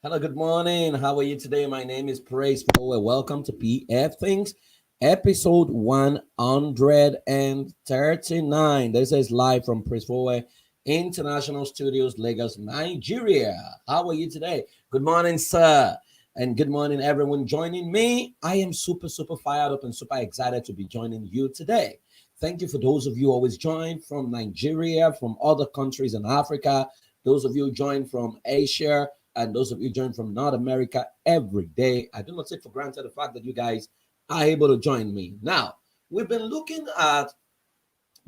Hello, good morning. How are you today? My name is Praise Forward. Welcome to PFThinks, episode 139. This is live from Praise Forward International Studios, Lagos, Nigeria. How are you today? Good morning, sir. And good morning, everyone joining me. I am super fired up and super excited to be joining you today. Thank you for those of you always join from Nigeria, from other countries in Africa, those of you join from Asia, and those of you join from North America every day. I do not take for granted the fact that you guys are able to join me. Now, we've been looking at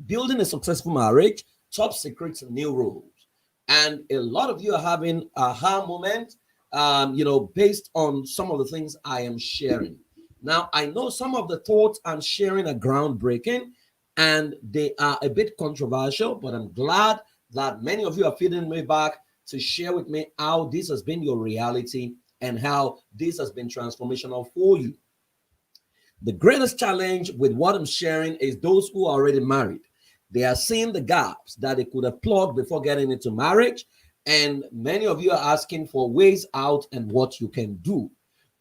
building a successful marriage, top secrets and new rules. And a lot of you are having aha moment, based on some of the things I am sharing. Now, I know some of the thoughts I'm sharing are groundbreaking and they are a bit controversial, but I'm glad that many of you are feeding me back to share with me how this has been your reality and how this has been transformational for you. The greatest challenge with what I'm sharing is those who are already married. They are seeing the gaps that they could have plugged before getting into marriage. And many of you are asking for ways out and what you can do.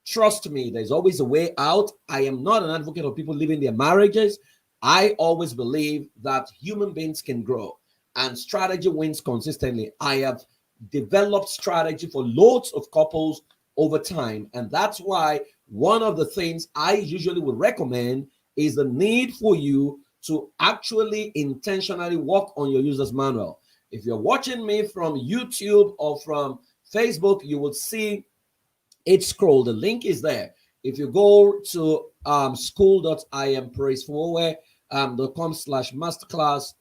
Trust me, there's always a way out. I am not an advocate of people leaving their marriages. I always believe that human beings can grow and strategy wins consistently. I have developed strategy for loads of couples over time. And that's why one of the things I usually would recommend is the need for you to actually intentionally work on your user's manual. If you're watching me from YouTube or from Facebook, you will see it scroll. The link is there. If you go to school.iampraisefulware.com/masterclass,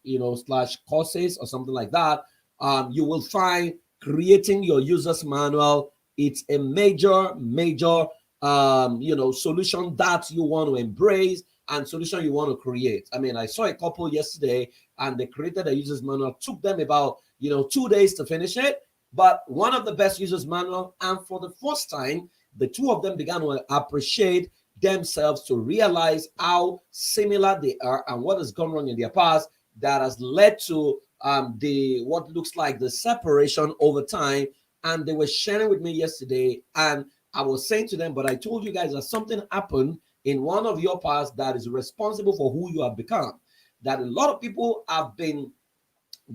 slash courses or something like that, you will find creating your user's manual. It's a major solution that you want to embrace and solution you want to create. I mean, I saw a couple yesterday and they created a user's manual. It took them about 2 days to finish it, but one of the best user's manual. And for the first time, the two of them began to appreciate themselves, to realize how similar they are and what has gone wrong in their past that has led to the what looks like the separation over time. And they were sharing with me yesterday, and I was saying to them, but I told you guys that something happened in one of your past that is responsible for who you have become. That a lot of people have been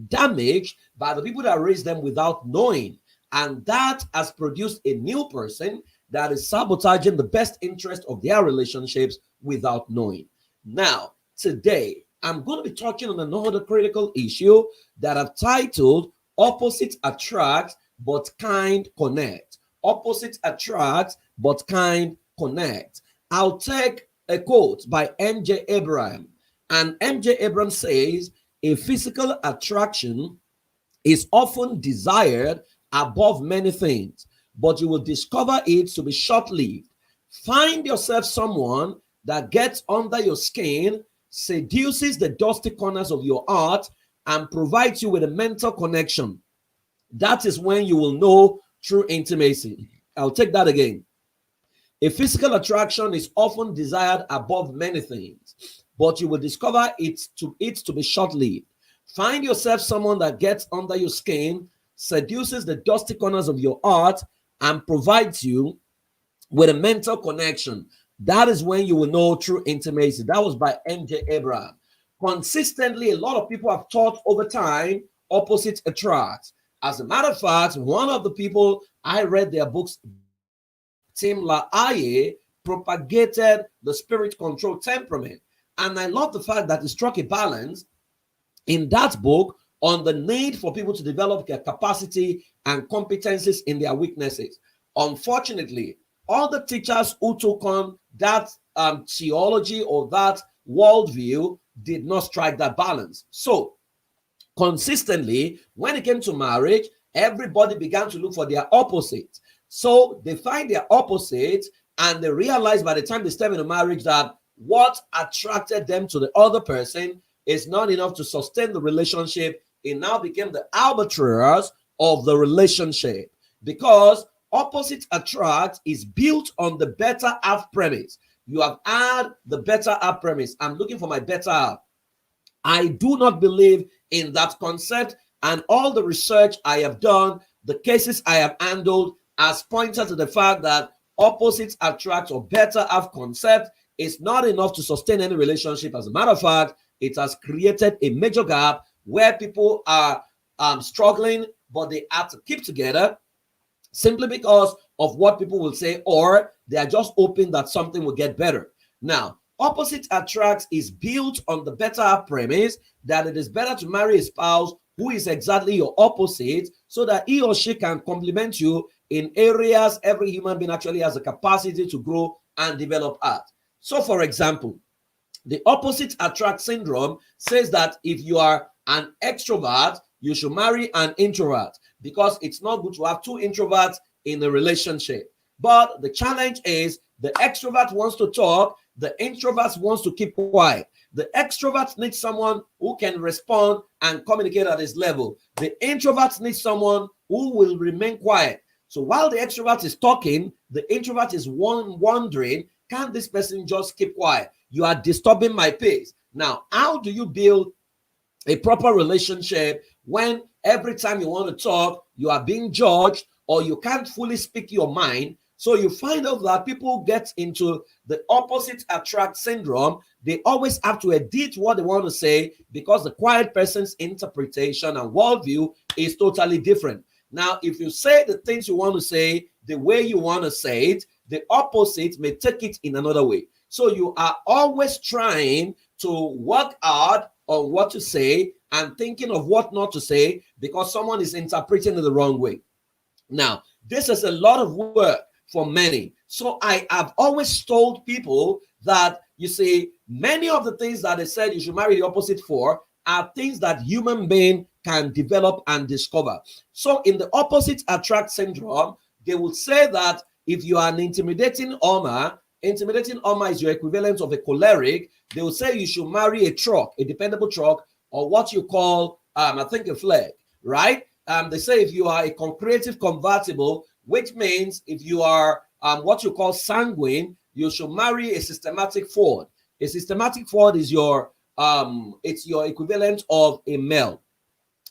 damaged by the people that raised them without knowing. And that has produced a new person that is sabotaging the best interest of their relationships without knowing. Now, today, I'm going to be touching on another critical issue that I've titled Opposites Attract, but Kind Connect. Opposites attract, but kind connect. I'll take a quote by M.J. Abraham. And M.J. Abraham says, a physical attraction is often desired above many things, but you will discover it to be short-lived. Find yourself someone that gets under your skin, seduces the dusty corners of your heart, and provides you with a mental connection. That is when you will know true intimacy. I'll take that again. A physical attraction is often desired above many things, but you will discover it to be short-lived. Find yourself someone that gets under your skin, seduces the dusty corners of your heart, and provides you with a mental connection. That is when you will know true intimacy. That was by M.J. Abraham. Consistently, a lot of people have taught over time opposite attract. As a matter of fact, one of the people I read their books, Tim LaHaye, propagated the spirit control temperament. And I love the fact that he struck a balance in that book on the need for people to develop their capacity and competencies in their weaknesses. Unfortunately, all the teachers who took on that theology or that worldview did not strike that balance. So, consistently, when it came to marriage, everybody began to look for their opposite. So they find their opposite and they realize by the time they step into marriage that what attracted them to the other person is not enough to sustain the relationship. It now became the arbiters of the relationship, because opposite attract is built on the better half premise. You have had the better half premise. I'm looking for my better half. I do not believe in that concept, and all the research I have done, the cases I have handled, has pointed to the fact that opposites attract or better have concept is not enough to sustain any relationship. As a matter of fact, it has created a major gap where people are struggling, but they have to keep together simply because of what people will say, or they are just hoping that something will get better. Now, opposite attracts is built on the better premise that it is better to marry a spouse who is exactly your opposite so that he or she can complement you in areas every human being actually has a capacity to grow and develop at. So, for example, the opposite attract syndrome says that if you are an extrovert, you should marry an introvert because it's not good to have two introverts in a relationship. But the challenge is the extrovert wants to talk, the introvert wants to keep quiet. The extrovert needs someone who can respond and communicate at his level. The introvert needs someone who will remain quiet. So while the extrovert is talking, the introvert is wondering, can this person just keep quiet? You are disturbing my pace. Now, how do you build a proper relationship when every time you want to talk, you are being judged or you can't fully speak your mind? So you find out that people get into the opposite attract syndrome. They always have to edit what they want to say because the quiet person's interpretation and worldview is totally different. Now, if you say the things you want to say the way you want to say it, the opposite may take it in another way. So you are always trying to work hard on what to say and thinking of what not to say because someone is interpreting it the wrong way. Now, this is a lot of work for many. So I have always told people that, you see, many of the things that they said you should marry the opposite for are things that human being can develop and discover. So in the opposite attract syndrome, they would say that if you are an intimidating Oma is your equivalent of a choleric, they will say you should marry a truck, a dependable truck, or what you call, I think, a flag, right? They say if you are a creative convertible, which means if you are what you call sanguine, you should marry a systematic Ford. A systematic Ford is your it's your equivalent of a male,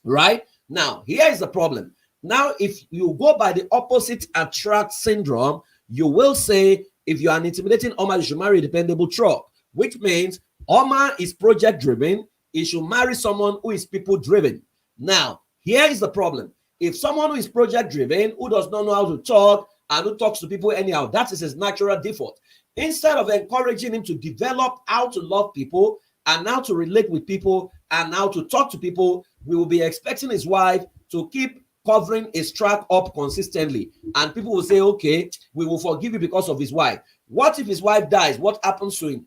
right? Now, here is the problem. Now, if you go by the opposite attract syndrome, you will say if you are an intimidating Oma, you should marry a dependable truck, which means Oma is project driven. He should marry someone who is people driven. Now, here is the problem. If someone who is project driven, who does not know how to talk and who talks to people anyhow, that is his natural default. Instead of encouraging him to develop how to love people and how to relate with people and how to talk to people, we will be expecting his wife to keep covering his track up consistently. And people will say, okay, we will forgive you because of his wife. What if his wife dies? What happens to him?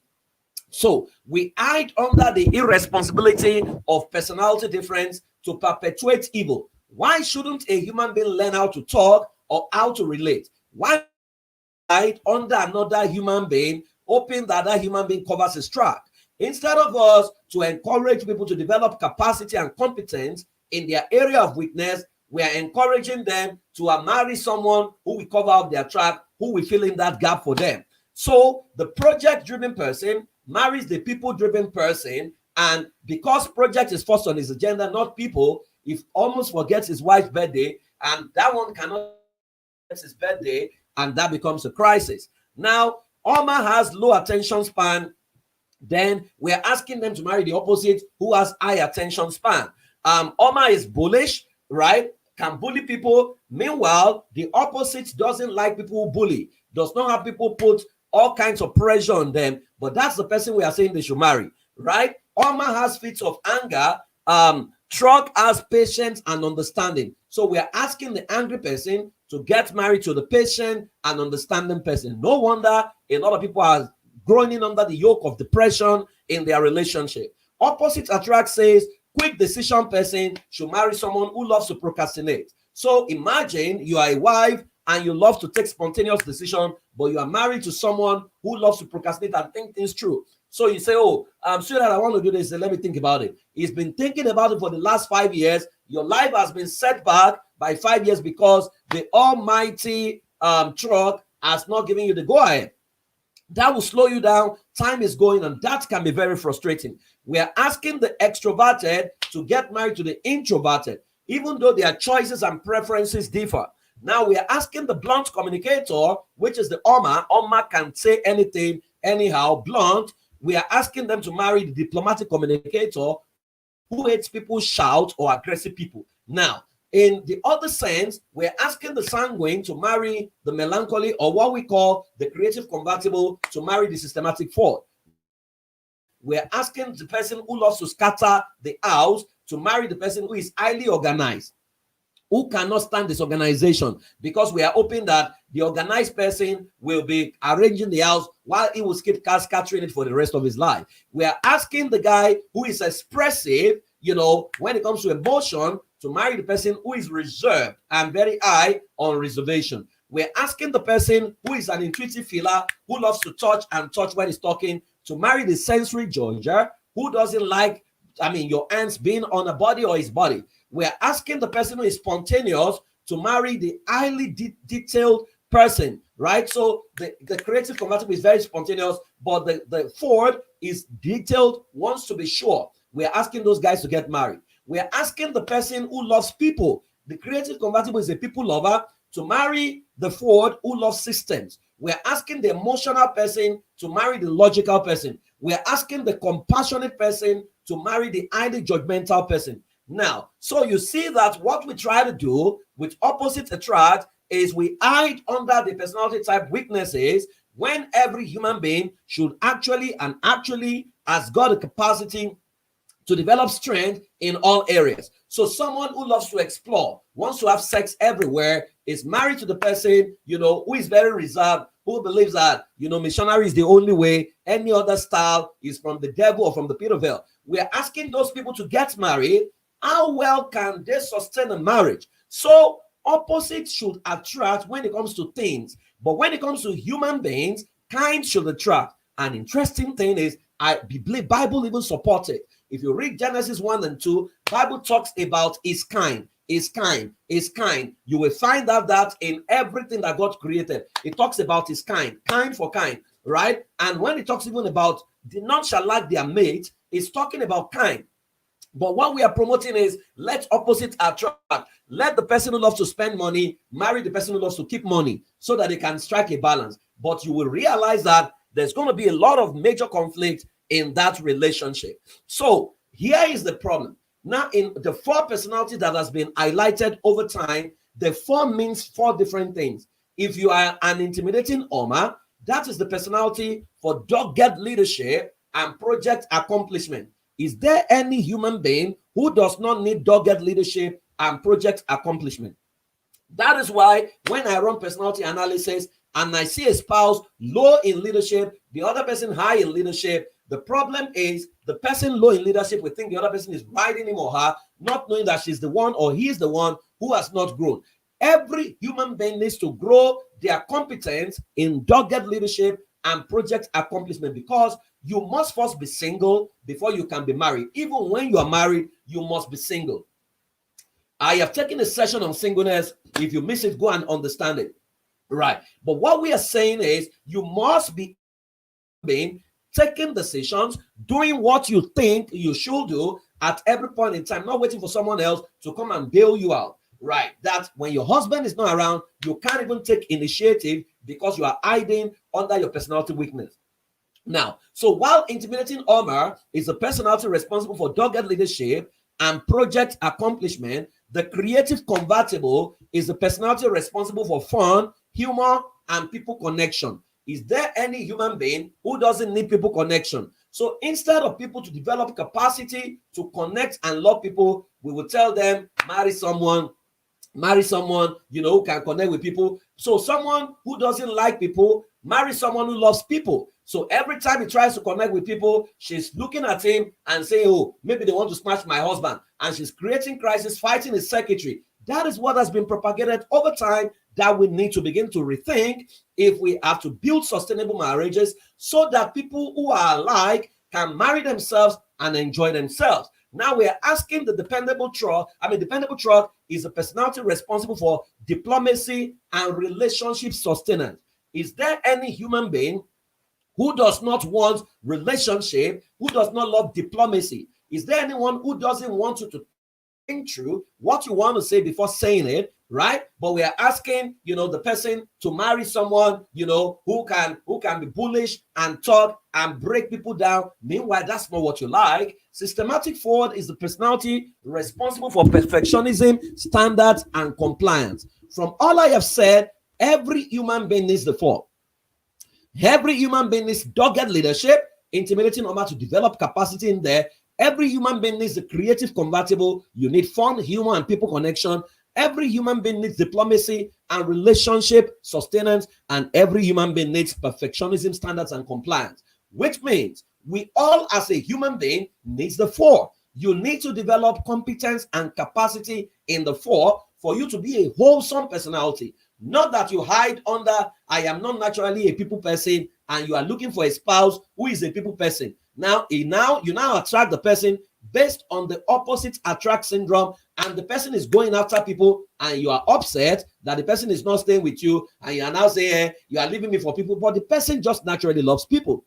So we hide under the irresponsibility of personality difference to perpetuate evil. Why shouldn't a human being learn how to talk or how to relate? Why hide under another human being, hoping that that human being covers his track? Instead of us to encourage people to develop capacity and competence in their area of weakness, we are encouraging them to marry someone who will cover up their track, who will fill in that gap for them. So the project-driven person marries the people-driven person, and because project is first on his agenda, not people, he almost forgets his wife's birthday, and that one cannot get his birthday, and that becomes a crisis. Now, Oma has low attention span. Then we're asking them to marry the opposite who has high attention span. Oma is bullish, right? Can bully people. Meanwhile, the opposite doesn't like people who bully, does not have people put all kinds of pressure on them, but that's the person we are saying they should marry, right? Oma has fits of anger. Truck has patience and understanding. So we are asking the angry person to get married to the patient and understanding person. No wonder a lot of people are groaning under the yoke of depression in their relationship. Opposite attract says quick decision person should marry someone who loves to procrastinate. So imagine you are a wife and you love to take spontaneous decision, but you are married to someone who loves to procrastinate and think things through. So you say, oh, I'm sure that I want to do this. Let me think about it. He's been thinking about it for the last 5 years. Your life has been set back by 5 years because the almighty truck has not given you the go-ahead. That will slow you down. Time is going, and that can be very frustrating. We are asking the extroverted to get married to the introverted, even though their choices and preferences differ. Now we are asking the blunt communicator, which is the Oma. Oma can say anything, anyhow, blunt. We are asking them to marry the diplomatic communicator who hates people shout or aggressive people. Now, in the other sense, we're asking the sanguine to marry the melancholy, or what we call the creative convertible, to marry the systematic forward. We're asking the person who loves to scatter the house to marry the person who is highly organized, who cannot stand disorganization, because we are hoping that the organized person will be arranging the house while he will keep scattering it for the rest of his life. We are asking the guy who is expressive, when it comes to emotion, to marry the person who is reserved and very high on reservation. We're asking the person who is an intuitive feeler, who loves to touch and touch when he's talking, to marry the sensory judger, who doesn't like, your hands being on a body or his body. We're asking the person who is spontaneous to marry the highly detailed person, right? So the creative convertible is very spontaneous, but the forward is detailed, wants to be sure. We're asking those guys to get married. We're asking the person who loves people. The creative convertible is a people lover, to marry the forward who loves systems. We're asking the emotional person to marry the logical person. We're asking the compassionate person to marry the highly judgmental person. Now, so you see that what we try to do with opposite attract is we hide under the personality type weaknesses, when every human being should actually has got a capacity to develop strength in all areas. So someone who loves to explore, wants to have sex everywhere, is married to the person, who is very reserved, who believes that, missionary is the only way, any other style is from the devil or from the pit of hell. We are asking those people to get married. How well can they sustain a marriage? So opposites should attract when it comes to things, but when it comes to human beings, kind should attract. An interesting thing is, I believe Bible even supports it. If you read Genesis 1 and 2, Bible talks about his kind, his kind, his kind. You will find out that in everything that God created, it talks about his kind for kind, right? And when it talks even about the none shall lack their mate, it's talking about kind. But what we are promoting is, let opposites attract. Let the person who loves to spend money marry the person who loves to keep money, so that they can strike a balance. But you will realize that there's going to be a lot of major conflict in that relationship. So here is the problem. Now, in the 4 personalities that has been highlighted over time, the 4 means 4 different things. If you are an intimidating Oma, that is the personality for dogged leadership and project accomplishment. Is there any human being who does not need dogged leadership and project accomplishment? That is why when I run personality analysis and I see a spouse low in leadership, the other person high in leadership, the problem is the person low in leadership will think the other person is riding him or her, not knowing that she's the one or he is the one who has not grown. Every human being needs to grow their competence in dogged leadership and project accomplishment, because you must first be single before you can be married. Even when you are married, you must be single. I have taken a session on singleness. If you miss it, go and understand it. Right. But what we are saying is, you must be being taking decisions, doing what you think you should do at every point in time, not waiting for someone else to come and bail you out. Right. That when your husband is not around, you can't even take initiative because you are hiding under your personality weakness. Now, so while intimidating Omar is a personality responsible for dogged leadership and project accomplishment, the creative convertible is the personality responsible for fun, humor, and people connection. Is there any human being who doesn't need people connection? So instead of people to develop capacity to connect and love people, we will tell them, marry someone, who can connect with people. So someone who doesn't like people, marry someone who loves people. So every time he tries to connect with people, she's looking at him and saying, oh, maybe they want to smash my husband. And she's creating crisis, fighting his secretary. That is what has been propagated over time that we need to begin to rethink if we have to build sustainable marriages, so that people who are alike can marry themselves and enjoy themselves. Now we are asking the dependable truck. Dependable truck is a personality responsible for diplomacy and relationship sustenance. Is there any human being who does not want relationship, who does not love diplomacy? Is there anyone who doesn't want you to think through what you want to say before saying it? right? But we are asking, the person to marry someone, who can be bullish and talk and break people down. Meanwhile, that's not what you like. Systematic forward is the personality responsible for perfectionism, standards, and compliance. From all I have said, every human being needs the four. Every human being needs dogged leadership, intimidating number to develop capacity in there. Every human being needs the creative convertible. You need fun, humor, and people connection. Every human being needs diplomacy and relationship sustenance. And every human being needs perfectionism, standards, and compliance. Which means we all, as a human being, needs the four. You need to develop competence and capacity in the four for you to be a wholesome personality. Not that you hide under, I am not naturally a people person, and you are looking for a spouse who is a people person. Now you attract the person based on the opposite attract syndrome, and the person is going after people, and you are upset that the person is not staying with you, and you are now saying, hey, you are leaving me for people, but the person just naturally loves people.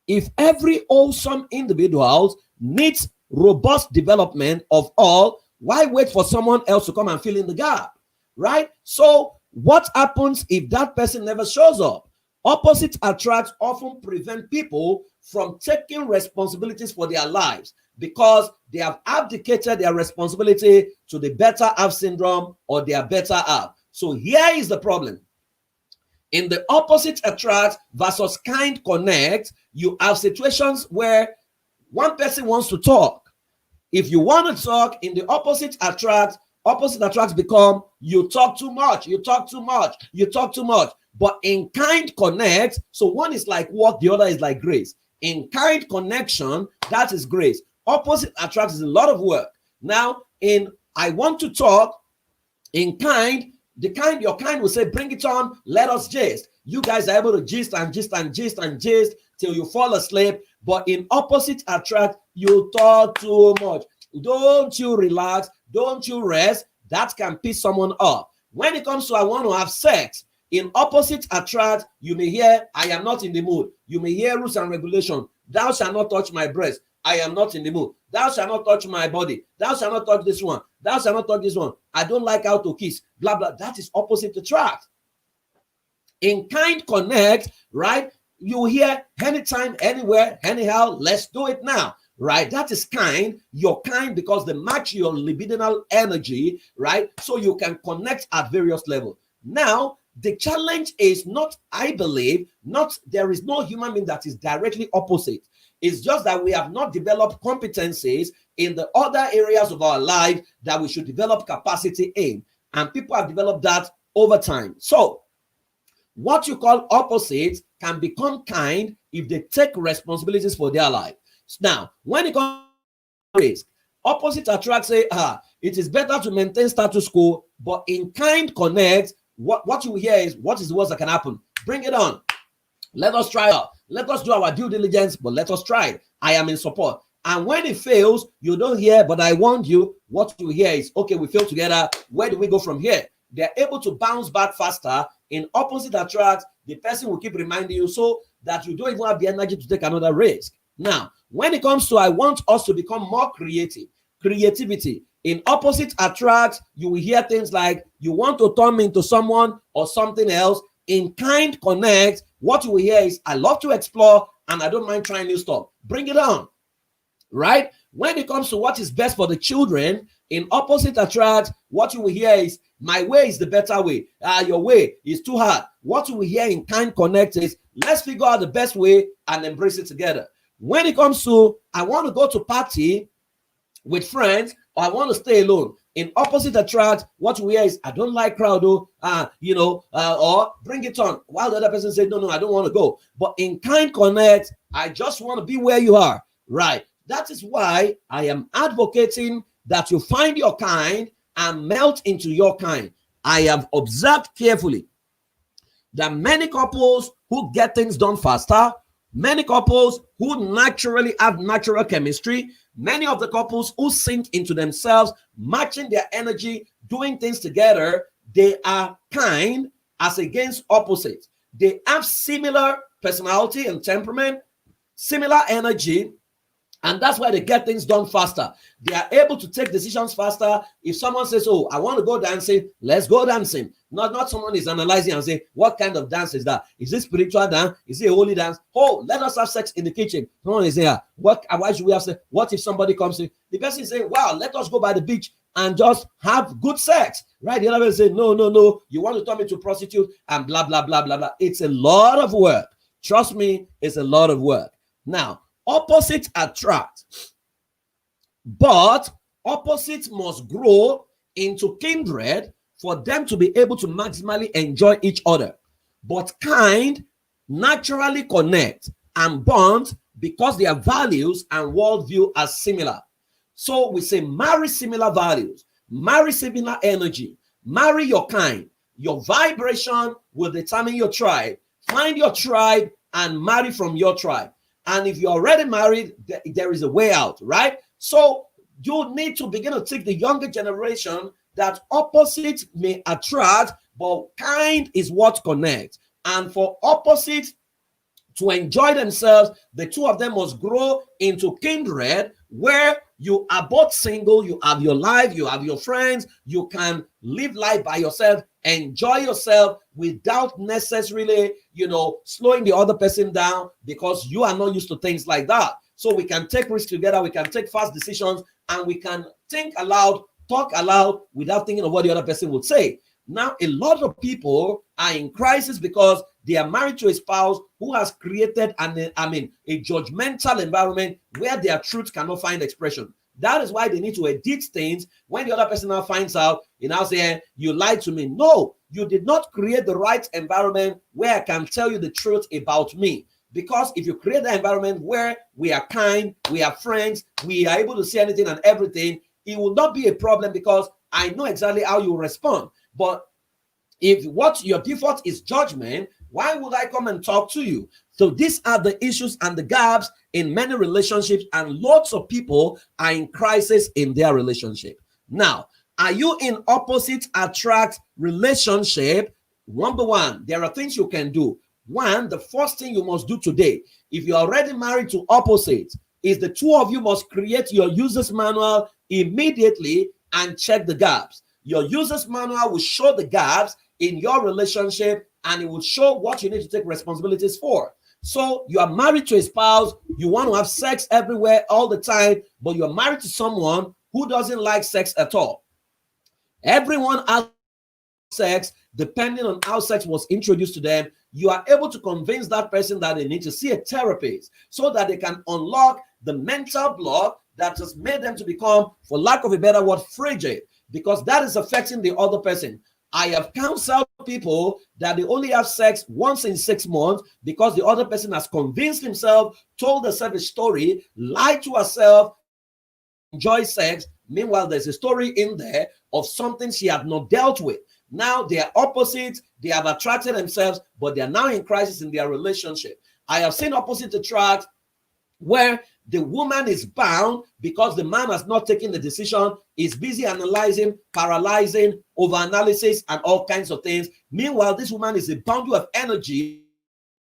If every wholesome individual needs robust development of all, why wait for someone else to come and fill in the gap? Right? So what happens if that person never shows up? Opposite attracts often prevent people from taking responsibilities for their lives because they have abdicated their responsibility to the better half syndrome or their better half. So here is the problem. In the opposite attract versus kind connect, you have situations where one person wants to talk. If you want to talk in the opposite attracts become you talk too much, you talk too much, you talk too much. But in kind connect, so one is like work, the other is like grace. In kind connection, that is grace. Opposite attracts is a lot of work. Now, in I want to talk, in kind, your kind will say, bring it on, let us gist. You guys are able to gist and gist and gist and gist till you fall asleep. But in opposite attract, you talk too much. Don't you relax? Don't you rest? That can piss someone off. When it comes to I want to have sex, in opposite attract, you may hear, I am not in the mood. You may hear rules and regulation. Thou shalt not touch my breast. I am not in the mood. Thou shalt not touch my body. Thou shalt not touch this one. Thou shalt not touch this one. I don't like how to kiss. Blah, blah. That is opposite attract. In kind connect, right? You hear anytime, anywhere, anyhow, let's do it now. Right? That is kind. You're kind because they match your libidinal energy, right? So you can connect at various levels. Now, the challenge is not, I believe, there is no human being that is directly opposite. It's just that we have not developed competencies in the other areas of our life that we should develop capacity in. And people have developed that over time. So, what you call opposites can become kind if they take responsibilities for their life. Now, when it comes to risk, opposite attract say, it is better to maintain status quo, but in kind connect, what you hear is, what is the worst that can happen? Bring it on. Let us try out. Let us do our due diligence, but let us try it. I am in support. And when it fails, you don't hear, but I warned you. What you hear is, okay, we failed together. Where do we go from here? They're able to bounce back faster. In opposite attract, the person will keep reminding you so that you don't even have the energy to take another risk. Now, when it comes to I want us to become more creativity. In opposite attract, you will hear things like you want to turn me into someone or something else. In kind connect, what you will hear is I love to explore and I don't mind trying new stuff. Bring it on. Right? When it comes to what is best for the children, in opposite attract, what you will hear is my way is the better way. Your way is too hard. What you will hear in kind connect is let's figure out the best way and embrace it together. When it comes to I want to go to party with friends or I want to stay alone, in opposite attract, what you hear is I don't like crowd, or bring it on. While the other person said, no, I don't want to go. But in kind connect, I just want to be where you are. Right. That is why I am advocating that you find your kind and melt into your kind. I have observed carefully that many couples who get things done faster, many couples who naturally have natural chemistry, many of the couples who sink into themselves, matching their energy, doing things together, they are kind as against opposites. They have similar personality and temperament, similar energy, And that's why they get things done faster. They are able to take decisions faster. If someone says, oh, I want to go dancing, let's go dancing. Not someone is analyzing and say, what kind of dance is that? Is it spiritual dance? Is it a holy dance? Oh, let us have sex in the kitchen. Someone is saying, why should we have sex? What if somebody comes in? The person is saying, wow, let us go by the beach and just have good sex. Right? The other person say, no, you want to turn me to prostitute and blah, blah, blah, blah, blah. It's a lot of work. Trust me, it's a lot of work. Now, opposites attract, but opposites must grow into kindred for them to be able to maximally enjoy each other. But kind naturally connect and bond because their values and worldview are similar. So we say marry similar values, marry similar energy, marry your kind. Your vibration will determine your tribe. Find your tribe and marry from your tribe. And if you're already married, there is a way out, right? So you need to begin to take the younger generation that opposites may attract, but kind is what connects. And for opposites to enjoy themselves, the two of them must grow into kindred, where you are both single, you have your life, you have your friends, you can live life by yourself, enjoy yourself without necessarily, slowing the other person down because you are not used to things like that. So we can take risks together, we can take fast decisions, and we can think aloud, talk aloud without thinking of what the other person would say. Now, a lot of people are in crisis because they are married to a spouse who has created a judgmental environment where their truth cannot find expression. That is why they need to edit things. When the other person now finds out, you now say, you lied to me. No, you did not create the right environment where I can tell you the truth about me. Because if you create an environment where we are kind, we are friends, we are able to say anything and everything, it will not be a problem because I know exactly how you respond. But if what your default is judgment, why would I come and talk to you? So these are the issues and the gaps in many relationships, and lots of people are in crisis in their relationship. Now, are you in opposite attract relationship? Number one, there are things you can do. One, the first thing you must do today, if you're already married to opposites, is the two of you must create your user's manual immediately and check the gaps. Your user's manual will show the gaps in your relationship, and it will show what you need to take responsibilities for. So you are married to a spouse, you want to have sex everywhere all the time, but you're married to someone who doesn't like sex at all. Everyone has sex depending on how sex was introduced to them. You are able to convince that person that they need to see a therapist so that they can unlock the mental block that has made them to become, for lack of a better word, frigid, because that is affecting the other person. I have counseled people that they only have sex once in 6 months because the other person has convinced himself, told herself a story, lied to herself, enjoy sex. Meanwhile, there's a story in there of something she had not dealt with. Now they are opposites, they have attracted themselves, but they are now in crisis in their relationship. I have seen opposite attract where the woman is bound because the man has not taken the decision, is busy analyzing, paralyzing, overanalysis, and all kinds of things. Meanwhile, this woman is a bundle of energy,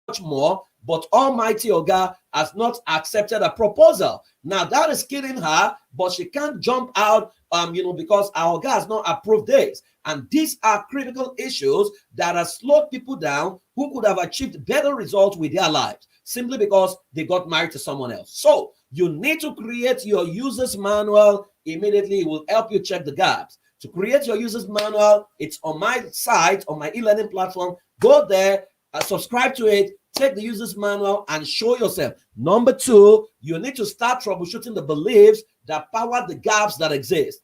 much more, but Almighty Oga has not accepted a proposal. Now that is killing her, but she can't jump out, because our Oga has not approved this. And these are critical issues that have slowed people down who could have achieved better results with their lives simply because they got married to someone else. So you need to create your user's manual immediately. It will help you check the gaps. To create your user's manual, it's on my site, on my e-learning platform. Go there, subscribe to it, take the user's manual and show yourself. Number two, you need to start troubleshooting the beliefs that power the gaps that exist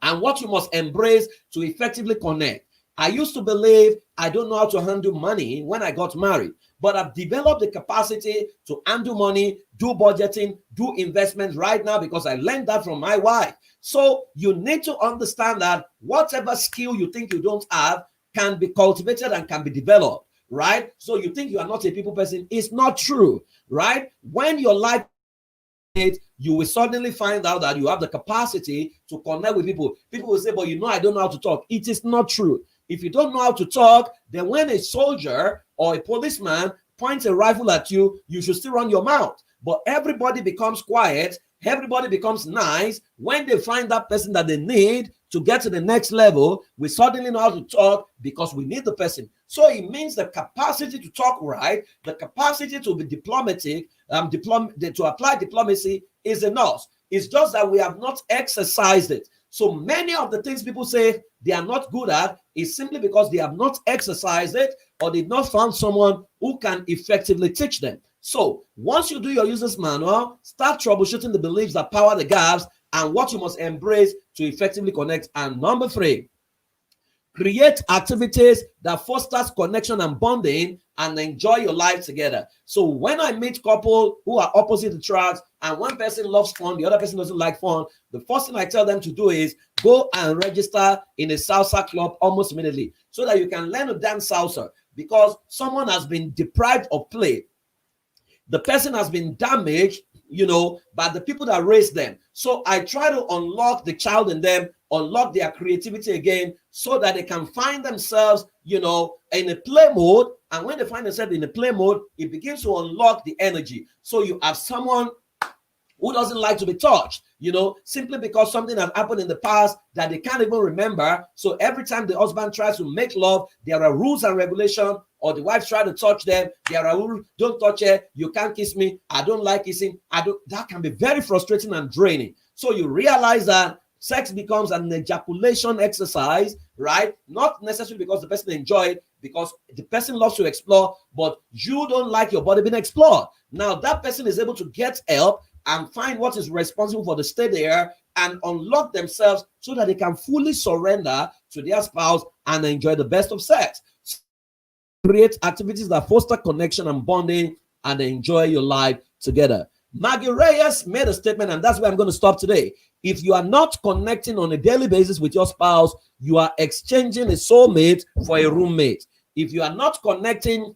and what you must embrace to effectively connect. I used to believe I don't know how to handle money when I got married, but I've developed the capacity to handle money, do budgeting, do investments right now because I learned that from my wife. So you need to understand that whatever skill you think you don't have can be cultivated and can be developed, right? So you think you are not a people person. It's not true, right? When your life, you will suddenly find out that you have the capacity to connect with people. People will say, but I don't know how to talk. It is not true. If you don't know how to talk, then when a soldier or a policeman points a rifle at you, you should still run your mouth. but everybody becomes quiet. Everybody becomes nice when they find that person that they need to get to the next level. We suddenly know how to talk because we need the person. So it means the capacity to talk right, the capacity to be diplomatic, to apply diplomacy is in us. It's just that we have not exercised it. So many of the things people say they are not good at is simply because they have not exercised it, or they've not found someone who can effectively teach them. So once you do your user's manual, start troubleshooting the beliefs that power the gaps and what you must embrace to effectively connect. And number 3, create activities that fosters connection and bonding and enjoy your life together. So when I meet couple who are opposite attracts and one person loves fun, the other person doesn't like fun, the first thing I tell them to do is go and register in a salsa club almost immediately so that you can learn to dance salsa, because someone has been deprived of play. The person has been damaged, by the people that raised them. So I try to unlock the child in them, unlock their creativity again, so that they can find themselves, in a play mode. And when they find themselves in a play mode, it begins to unlock the energy. So you have someone who doesn't like to be touched, simply because something has happened in the past that they can't even remember. So every time the husband tries to make love, there are rules and regulations, or the wife tries to touch them, there are rules: don't touch her, you can't kiss me, I don't like kissing. That can be very frustrating and draining. So you realize that sex becomes an ejaculation exercise, right? Not necessarily because the person enjoyed it, because the person loves to explore, but you don't like your body being explored. Now that person is able to get help and find what is responsible for the stay there and unlock themselves so that they can fully surrender to their spouse and enjoy the best of sex. Create activities that foster connection and bonding and enjoy your life together. Maggie Reyes made a statement, and that's where I'm going to stop today. If you are not connecting on a daily basis with your spouse, you are exchanging a soulmate for a roommate. If you are not connecting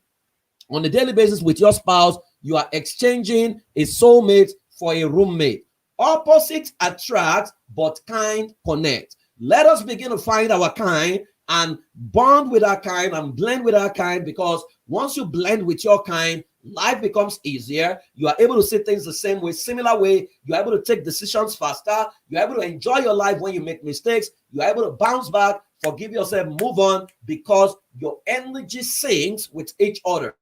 on a daily basis with your spouse, you are exchanging a soulmate for a roommate. Opposites attract, but kind connect. Let us begin to find our kind and bond with our kind and blend with our kind, because once you blend with your kind, life becomes easier. You are able to see things the same way, similar way. You are able to take decisions faster. You are able to enjoy your life when you make mistakes. You are able to bounce back, forgive yourself, move on, because your energy syncs with each other.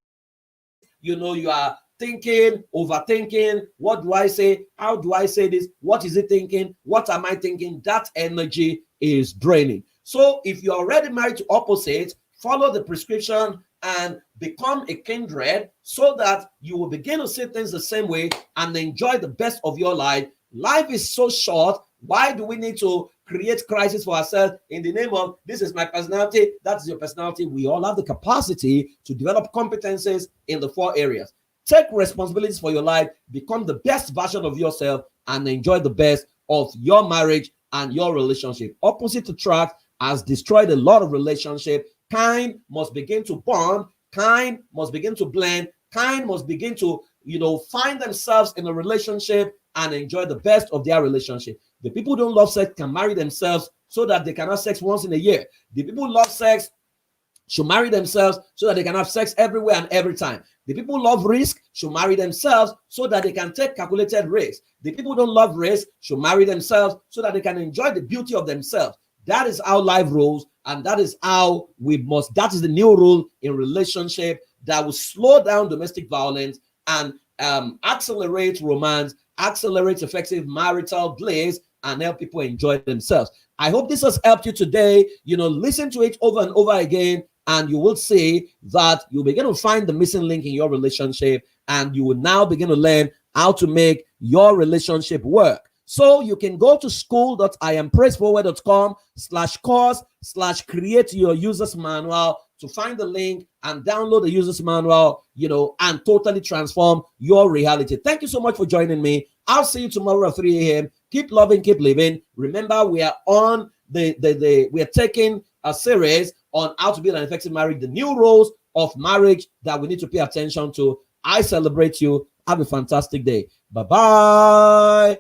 You are thinking, overthinking. What do I say? How do I say this? What is it thinking? What am I thinking? That energy is draining. So if you're already married to opposites, follow the prescription and become a kindred so that you will begin to see things the same way and enjoy the best of your life. Life is so short. Why do we need to create crisis for ourselves in the name of this is my personality, that's your personality? We all have the capacity to develop competencies in the 4 areas. Take responsibilities for your life, become the best version of yourself, and enjoy the best of your marriage and your relationship. Opposite attract has destroyed a lot of relationships. Kind must begin to bond. Kind must begin to blend. Kind must begin to, find themselves in a relationship and enjoy the best of their relationship. The people who don't love sex can marry themselves so that they can have sex once in a year. The people who love sex should marry themselves so that they can have sex everywhere and every time. The people who love risk should marry themselves so that they can take calculated risks. The people who don't love risk should marry themselves so that they can enjoy the beauty of themselves. That is how life rolls, and that is how that is the new rule in relationship that will slow down domestic violence and accelerate romance, accelerate effective marital bliss, and help people enjoy themselves. I hope this has helped you today. Listen to it over and over again, and you will see that you'll begin to find the missing link in your relationship, and you will now begin to learn how to make your relationship work. So you can go to school.iampraisforward.com/course/create your user's manual to find the link and download the user's manual, and totally transform your reality. Thank you so much for joining me. I'll see you tomorrow at 3 a.m. Keep loving, keep living. Remember, we are on we are taking a series on how to build an effective marriage, the new roles of marriage that we need to pay attention to. I celebrate you. Have a fantastic day. Bye-bye.